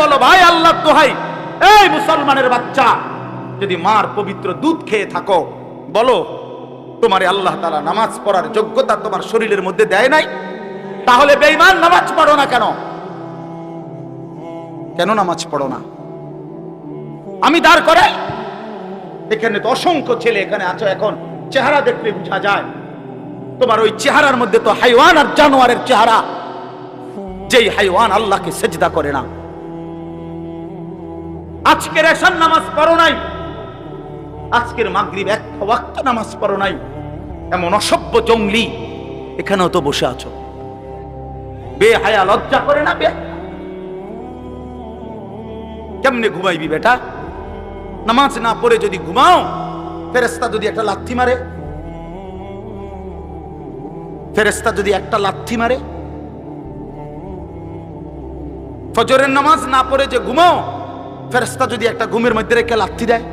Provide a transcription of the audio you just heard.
বলো ভাই, আল্লাহর দোহাই, এই মুসলমানের বাচ্চা, যদি মার পবিত্র দুধ খেয়ে থাকো, বলো তোমারে আল্লাহ তাআলা নামাজ পড়ার যোগ্যতা তোমার শরীরের মধ্যে দেয় নাই? তাহলে বেঈমান নামাজ পড়ো না কেন? কেন নামাজ পড়ো না? আমি দাঁড় করে, এখানে তো অসংখ্য ছেলে এখানে আছো, এখন চেহারা দেখলে বোঝা যায় তোমার ওই চেহারার মধ্যে তো হাইওয়ান আর জানোয়ারের চেহারা। যেই হাইওয়ান আল্লাহকে সেজদা করে না। আজকের এশার নামাজ পড়ো নাই, আজকের মাগরিব এক ওয়াক্ত নামাজ পড়ো নাই, এমন অসভ্য জঙ্গলি এখানেও তো বসে আছো। বেহায়া, লজ্জা করে না? কেমনে ঘুমাইবি বেটা? নামাজ না পড়ে যদি ঘুমাও, ফেরেশতা যদি একটা লাথি মারে, ফেরেশতা যদি একটা লাথি মারে, ফজরের নামাজ না পড়ে যে ঘুমাও, ফেরেশতা যদি একটা ঘুমের মধ্যে রেখে লাথি দেয়,